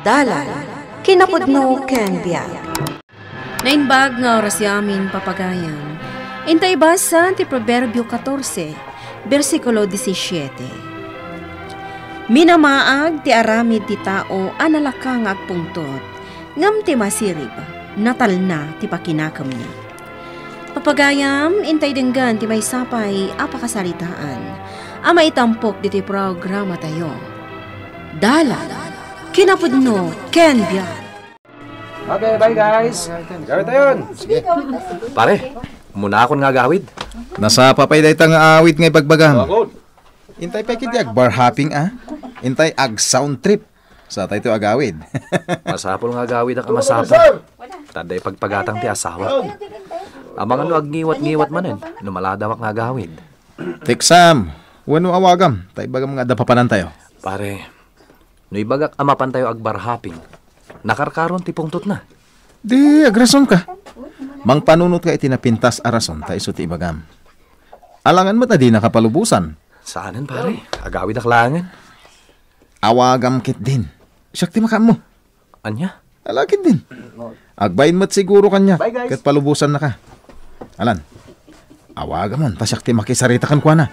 Dalan, kinapudno ken biag. Nainbag nga oras yamin papagayan. Intay basa ti Proverbio 14, versikulo 17. Minamaag ti aramid ti tao analakang agpungtot, ngam ti masirib, natal na ti pakinakam niya. Papagayam, intay denggan ti may sapay apakasaritaan, ama itampok diti programa tayo. Dalan, kinapudno ken biag. Okay, bye guys. Gawid tayo. Pare, muna akong nga gawid. Nasa papay day tang awit ngay pagbagam. Intay pa kiti ag bar hopping Intay ag sound trip. Sa tayo agawid. Masapol nga gawid ang masapol. Taday pagpagatang ti asawa. Amang ano ag ngiwat-ngiwat manen, numaladawak nga gawid. Tiksam, wano awagam, tayo bagam nga dapapanan tayo. Pare, no ibagak amapan tayo ag bar hopping. Nakarkaron ti pungtot na. Di, agrason ka. Mang panunot ka itinapintas arason tayo so ti ibagam. Alangan mo ta di nakapalubusan. Saanan pare, agawid aklangan. Awagam kit din. Siyak ti makam mo. Anya? Alakit din. Agbayin mo't siguro kanya. Kat palubusan na ka. Alan, awagam mo. Tasyak ti makisarita kan kwa na.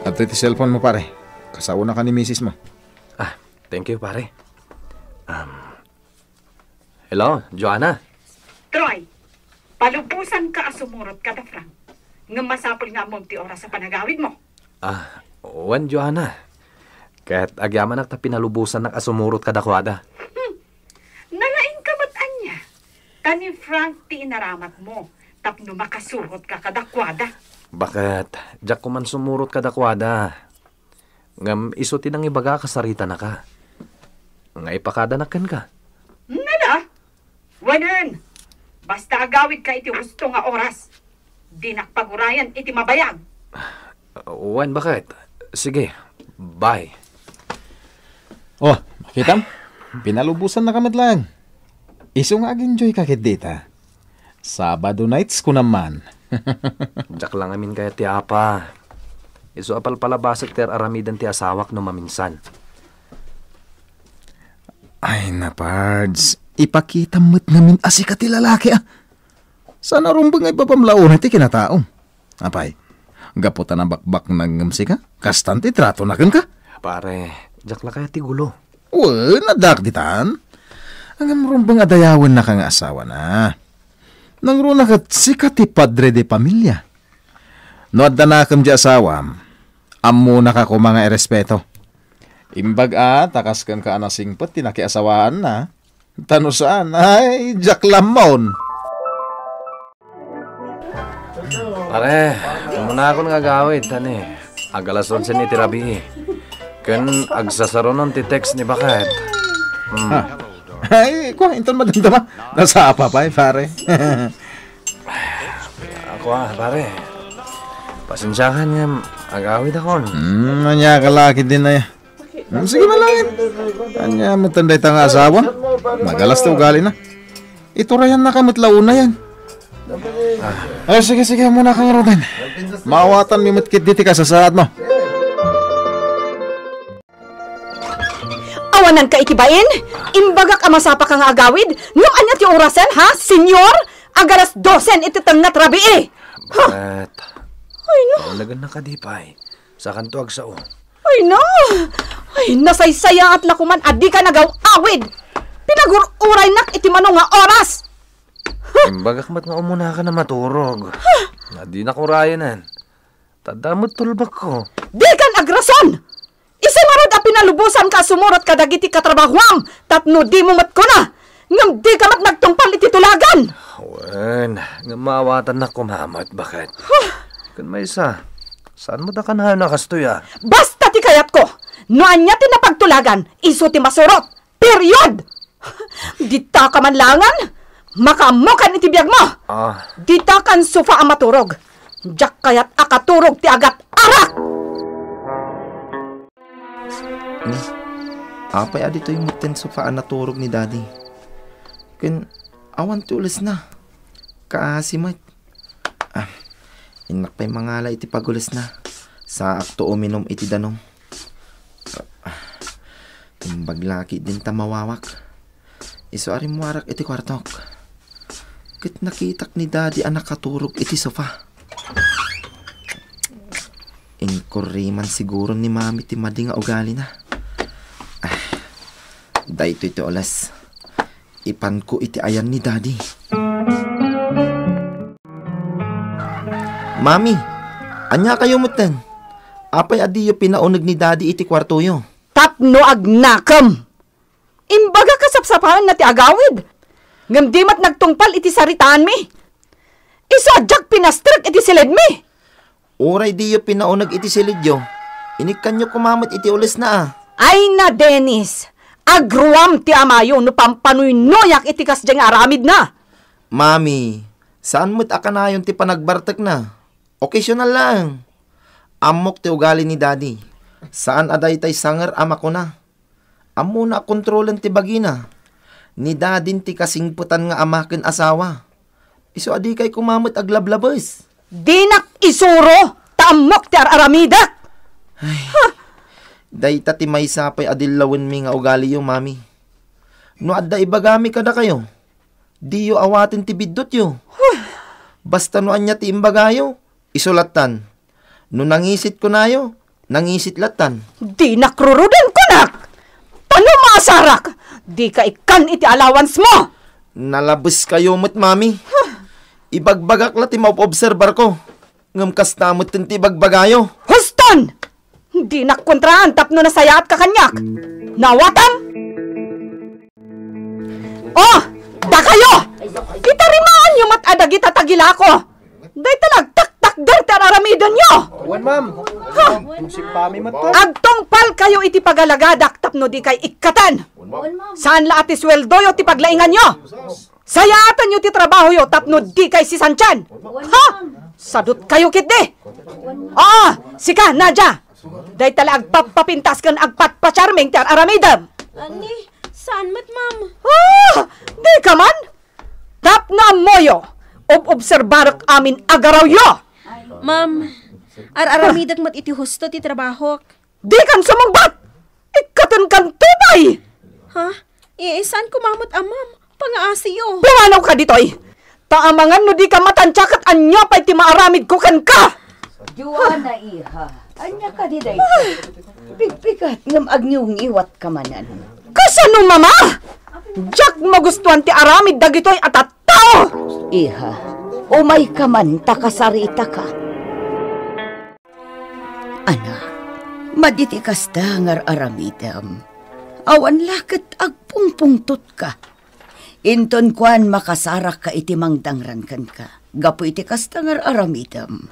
At ti cellphone mo pare. Kasawa na ka ni misis mo. Thank you, pare. Hello, Joanna? Troy, palubusan ka asumurot ka da, Frank. Nga masapol nga mong ti oras sa panagawid mo. Wan, Joanna. Kahit agyaman ak ta pinalubusan ng asumurot kadakwada. Nalaing kamat-an niya. Kani Frank ti inaramat mo, tapno makasurot ka kadakwada. Bakit? Diyak ko man sumurot kadakwada. Ngam iso tinang ibaga kasarita na ka. Nga ipakadanakan ka. Nala? Wanan. Basta agawid ka iti husto nga oras. Di nakpagurayan iti mabayag. Wan, bakit? Sige, bye. Oh, makitam? Pinalubusan na kamadlang. Iso nga ag-enjoy ka kit dita. Sabado nights ko naman. Diyak lang amin kaya ti apa. Iso apal palabasag ter aramidan ti asawak no maminsan. Ay na, Pards. Ipakita mo't namin asika ti lalaki Sana rumbang ay papamlaon ti kinataong. Apay, gaputan na bakbak nangamsi ka? Kastan ti trato na ka? Pare, diyak lang kaya ti gulo. Nadak ditan. Ang rumbang adayawan na kang asawa na. Nang runakat sika ti padre de pamilya. No adda na kam di asawam. Amo na ka ko mga erespeto. Imbag takas kan ka anasingpet, tinakiasawaan na. Tano saan? Ay, Jack Lamon. Pare, muna ako nga gawid, tani. Agalas 11 ni tirabi. Ken agsasaronon ti text ni Bakat. Ay, ko, inton madamdama. Nasa apa pa, pare. Ako pare. Pasensyahan nga, agawid ako. Anya kalaki din na sige malangit. Anya matanday ta nga asawa. Magalas to ugali na. Iturayan na kamatlaon na yan. Ay, sige, muna kang rodan. Mawatan mi matkit diti ka sa saad mo. Awanan ka ikibain? Imbagak amasapa ka nga agawid? Ngam anyat yung orasan, ha? Senyor? Agaras 12 ititang natrabi Bakit? Ay, no. Naulagan na ka di pa Sa kanto agsao. Ay, no. Ay, nasaysaya at lakuman adi ka nagaw-awid. Pinagururay nak iti manong nga oras. Imbagak mat nga umuna ka na maturog. Di na kurayanan. Tadamot tulbak ko. Di kan agrason! Isimarod a pinalubusan ka sumurot ka dagiti katrabahuang tapno di mo mat ko na. Ngam di ka mat nagtungpal iti tulagan. Wen, nga maawatan na kumamat. Bakit? Kan may isa. Saan mo da ka na kastoy Basta ti kayat ko. Noan niya tinapagtulagan, iso ti masurot. Period! Dita ka man langan, makamukan iti biyag mo. Dita kan sufa ang maturog. Diyak kayat akaturog ti agat arak! Apay adito yung muten sofaan na turog ni daddy. Ken awan ti ulis na. Kaasimat. Inak pa'y mangala iti pagulis na. Sa akto uminom iti danong. Baglaki din ta mawawak. Iso arim warak iti kwartok. Kit nakitak ni daddy ang nakaturog iti sofa. Inkuriman siguro ni mami ti madi nga ugali na. Dahito iti olas. Ipan ko iti ayan ni daddy. Mami, anya kayo mutan? Apay adiyo pinaunag ni daddy iti kwarto yo. Tapno agnakam! Imbaga kasapsapahan na ti agawid. Ngam di mat nagtungpal iti saritaan mi. Iso adyak pinastrak iti silid mi. Uray diyo pinaunag iti silidyo. Inikan nyo kumamot iti ulis na ah. Ay na, Dennis. Agruam ti amayo no pampanoy noyak iti kasdyang aramid na. Mami, saan mo't akanayon ti panagbartek na? Occasional lang. Amok ti ugali ni daddy. Saan aday tay sanger ama ko na? Amo na kontrolan ti bagina. Ni dadin ti kasingputan nga amaken asawa. Iso adi kay kumamot aglablabes. Dinak isuro, taamok ti araramidak. Dayta ti may sapay adillawen mi nga ugali yo, mami. No adda ibagami kada kayo. Di yo awatin ti biddot yo. Basta no anya ti imbagayo, isulatan. No nangisit ko na yo, nangisit latan. Dinak rurudan ko nak. Paano maasarak? Di ka ikan iti allowance mo. Nalabas kayo mo't, mami. Ibagbagak la ti maupobserbar ko. Ngam kastamot ti bagbagayo. Huston! Di nakontrahan tapno na sayaat ka kanyak. Nawatan? Oh! Da kayo! Itarimaan nyo mat adag itatagila ko. Day talag tak-takder tararamidan nyo. Wan, ma'am. Simpami mo to. Agtongpal kayo iti pagalagadak tapno di kay ikatan. Saan la ati sweldo yo ti paglaingan nyo? Sayaatan nyo ti trabaho yo tapno di kay si Sanchan. Ha? Sadut kayo kit di. Oo, sika, Nadja. Day tala agpapapintas kan agpatpacharming ti aramidam. Ani, saan mat, ma'am? Di ka man? Tapno moyo. Obserbarak amin agaraw yo. Ma'am, araramidag mat iti husto ti trabaho. Di kan sumangbat. Ikatan kan tubay. Ha? Saan kumamot ma'am? Pangaasiyo. Pumanaw ka ditoy. Taamangan no di ka matansyakat anyo pa'y ti maaramid ko kan ka. Juana, iha. Anya ka di day. Pigpikat ngam agnyong iwat ka manan. Kasano, mama? Jack magustuhan ti aramid dagitoy at tao. Iha, umay ka man takasarita ka. Anak, maditi kasta ngar aramidam. Awan lakit agpungpungtot ka. Inton kuan makasarak ka iti mangdangran kan ka. Gapo iti kasta ngar aramidam.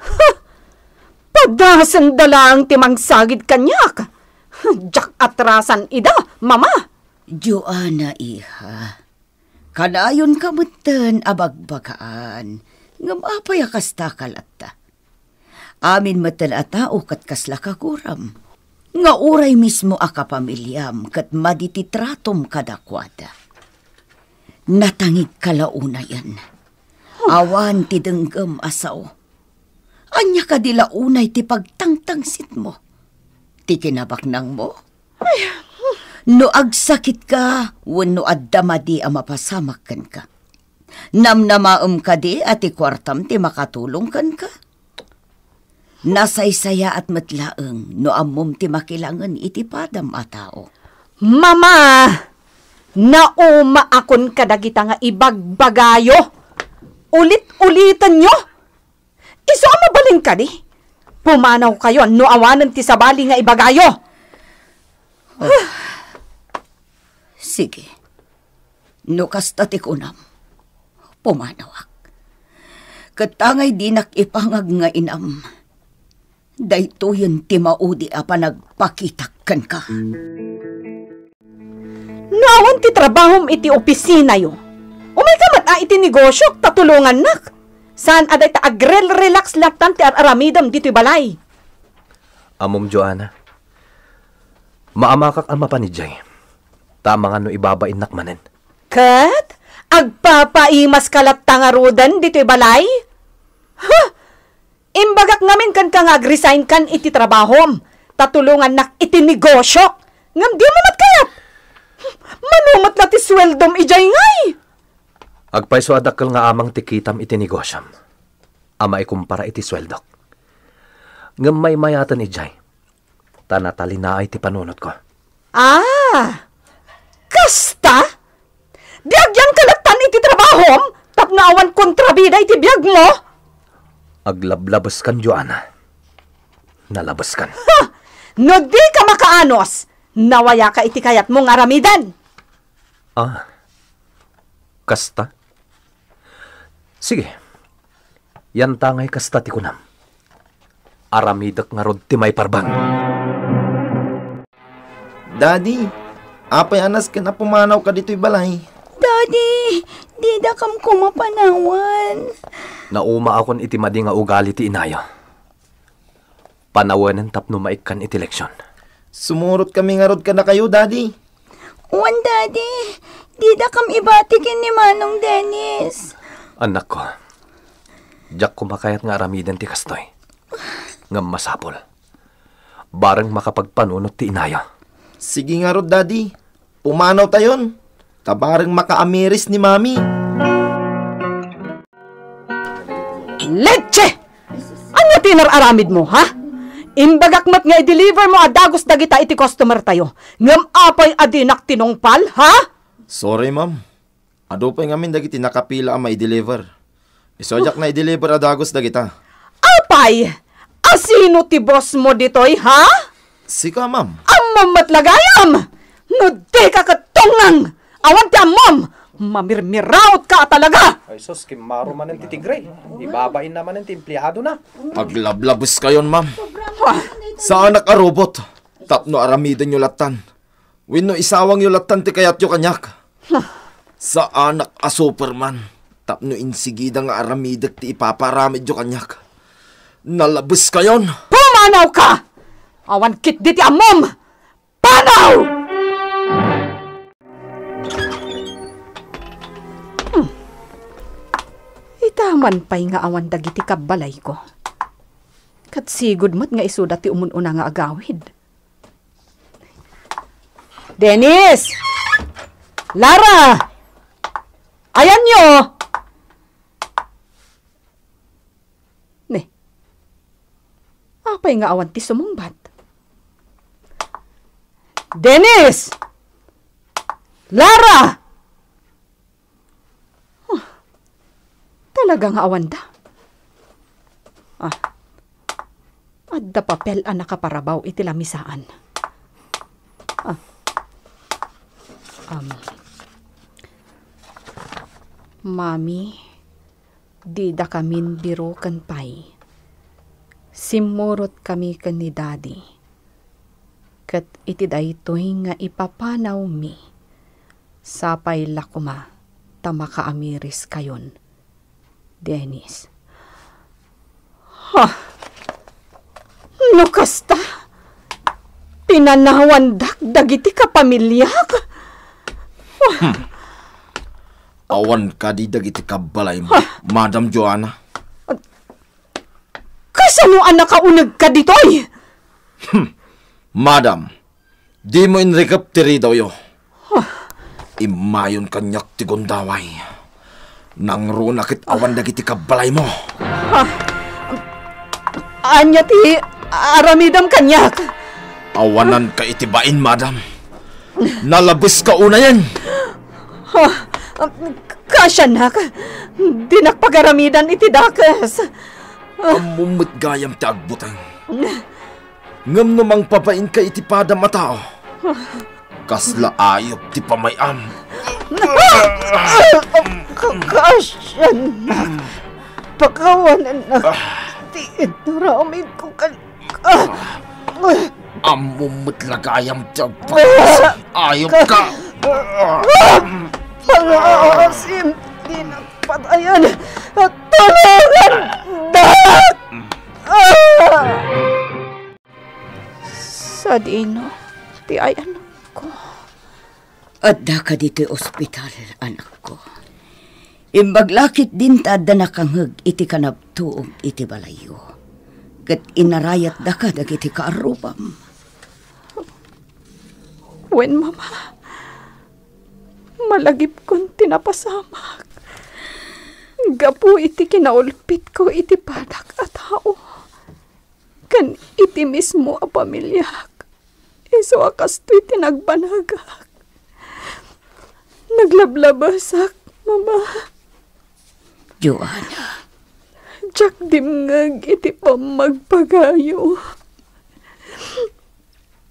Padasan dalang timang sagid kanyak. Jack atrasan ida, mama. Joanna, iha. Kanayon kamutan abagbagaan. Ngam apay kasta kalata. Amin matan atao kat kasla kakuram. Nga uray mismo akapamilyam kat madititratom kadakwada. Natangig kalauna yan. Awan ti denggem asaw. Anya ka dilaunay ti pagtangtangsit mo. Ti kinabaknang mo. No agsakit ka, wano addamadi a mapasamakan ka. Namnamaam ka di at ti kwartam ti makatulong kan ka. Nasaysaya at matlaeng no amom ti makilangan iti padam a tao. Mama! Nauma akon kadagita nga ibagbagayo. Ulit-ulitan nyo. Iso mabalin ka di. Pumanaw kayo no awanan ti sabali nga ibagayo. Sige. No kasta ti kunam. Pumanawak. Katangay dinak ipangag nga inam. Dayto yun ti maudi a panagpakitakkan ka. Nawan ti trabahom iti opisina yo. Umay ka mat iti negosyo tatulungan nak. Saan aday ta agrel-relax latan ti aramidam dito'y balay. Amom Joanna, maamakak ang mapanidjay. Tamangan no ibabain nakmanen. Kat? Agpapaimas kalat tangarudan dito'y balay? Ha? Imbagak ngamin kan kang agresign kan iti trabahom. Tatulungan nak iti negosyo. Ngam di mo matkayat. Manumat na ti sweldom ijay ngay. Agpayso adakkel nga amang tikitam iti negosyam. Ama ikumpara iti sweldok. Ngem may mayatan ijay. Tanatali na ay ti panunot ko. Kasta? Diagyan kalatan iti trabahom, tapno awan kontrabida iti biyag mo? Aglablabas kan, Joanna. Nalabas kan. No di ka makaanos, nawaya ka iti kayat mong aramidan. Kasta? Sige. Yan tangay kasta ti kunam. Aramidak nga rod ti may parbang. Daddy, apay anas ka na pumanaw ka dito'y balay. Daddy, di da kam kumapanawan. Nauma akon iti madi nga ugali ti inayo. Panawanan tapno maikkan iti leksyon. Sumurot kami nga rod ka na kayo, Daddy. Uwan, Daddy, di da kam ibatikin ni Manong Dennis. Anak ko, diyak kumakayat nga aramidan ti kastoy. Ngam masapol. Barang makapagpanunot ti inayo. Sige nga rod, Daddy. Pumanaw tayon. Tabarang makaamiris ni Mami. Leche! Ano tinararamid mo, ha? Imbagakmat nga i-deliver mo adagos dagita iti customer tayo. Ngam apay adinak tinongpal, ha? Sorry, Ma'am. Ado pa ngamin dagiti nakapila ang ma-deliver. Isojak na i-deliver adagos dagita. Apay! Asino ti boss mo ditoy, ha? Sika, Ma'am. Ang mamatlagayam! No di ka katungang! Awan ti amom! Mamirmiraut ka talaga! Ay sus, kimaro man ang titigray. Ibabain naman ang empleyado na. Paglablabos kayon, Ma'am. Sa anak a robot. Tapno aramidan yung latan. Wino isawang yung latan ti kayat yung kanyak. Sa anak a Superman. Tapno insigida nga aramidak ti ipaparamid yung kanyak. Nalabos kayon. Pumanaw ka! Awan kit di ti amom! Panaw! Itaman pa'y nga awan dagiti kabalay ko. Kat sigud mo't nga isuda ti umununa nga agawid. Dennis! Lara! Ayan nyo! Ne. Apay nga awan ti sumungbat. Dennis! Lara! Talagang awan da. Adda papel ang nakaparabaw iti lamisaan. Mami, di da kamin biro kan pay. Simurot kami kan ni Daddy. Kat iti daytoy nga ipapanaw mi. Sapay lakuma, tamakaamiris kayon. Dennis. No kasta? Pinanawan dagiti ka pamilyak? Awan ka di dagiti kabalay mo, Madam Joanna. Kasano anak ka unag ka ditoy? Madam, di mo inrekap tiri daw yo. Imayon kanyak ti gondaway. Nang runakit awan dagiti kabalay mo. Anya ti aramidam kanyak. Awanan ka itibain, Madam. Nalabis ka una yan. Kasya nak. Di nakpagaramidan iti dakas. Amumit gayam ti agbutang. Ngam namang papain ka iti pada matao. Kasla ayop ti pamayam. Kasya nak. Pakawanan na. Ti ituramid ko Amumit lagayam ti agpakas. Ayop ka. Pang-aasim. Di nagpatayan. Tulungan! Dak! Sa dino, ti ay anak ko. Adda ka dito ospital, anak ko. Imbaglakit din ta adda nakanghag iti kanabtuog iti balayo. Kat inarayat da ka dagiti kaarubam. When, Mama? malagip kong tinapasamak. Gapu iti kinaulpit ko iti padak at tao. Kan iti mismo a pamilyak. Iso akas to'y tinagbanagak. Naglablabasak, mama. Joanna. Diyak dimngag iti pamagpagayo.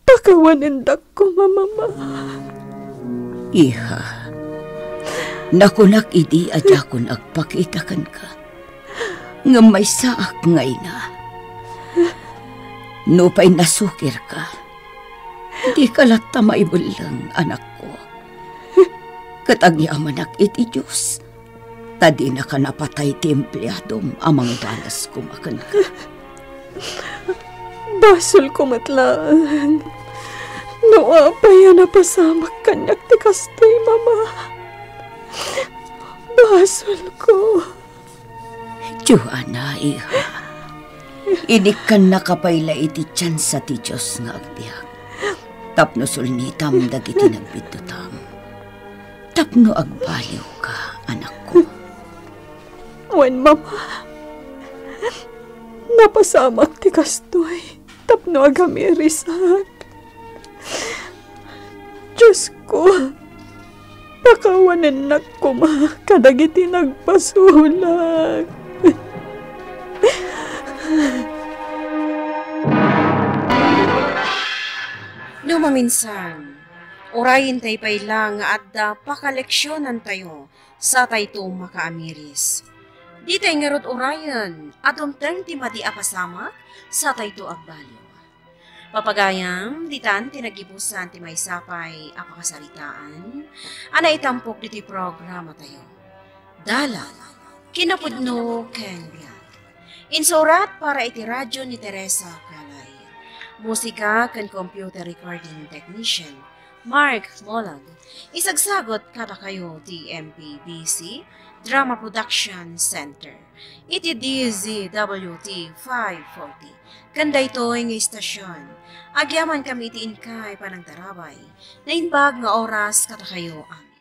Pakawanindak ko, mama. Iha, nakunak idi ajakon agpakitakan ka. Nga may saak ngay na. No pa'y nasukir ka. Di ka lata maibulang, anak ko. Katagyaman iti Diyos. Tadi na ka napatay ti empleyadom amang balas kumakan ka. Basol ko matlaan. Noa pa yan napasamak kanyak ti kastoy, mama. Basol ko. Joanna, iha. Inikan na kapayla iti tiyan sa ti Diyos nga agbiyak. Tapno sulnitam dagiti nagbitutam. Tapno agbaliw ka, anak ko. Wen, mama. Napasamak ti kastoy. Tapno agamirisak. Diyos ko. Pakawanan na kuma. Kadagiti nagpasulag. No maminsan, orayin tay pay lang nga adda pakaleksyonan tayo sa tayto makaamiris. Di tay nga rod orayan atong ti madi apasama sa tayto agbaliw. Papagayam, ditan tinagibusan ti may sapay apakasalitaan, ana itampok diti programa tayo. Dala, kinapudno ken biyak. Insurat para iti radyo ni Teresa Calay. Musika ken computer recording technician Mark Molag. Isagsagot kada kayo ti MPBC Drama Production Center. Iti DZWT 540. Kanda ito ang istasyon. Agyaman kami iti inkay panang tarabay. Na inbag nga oras kada kayo ang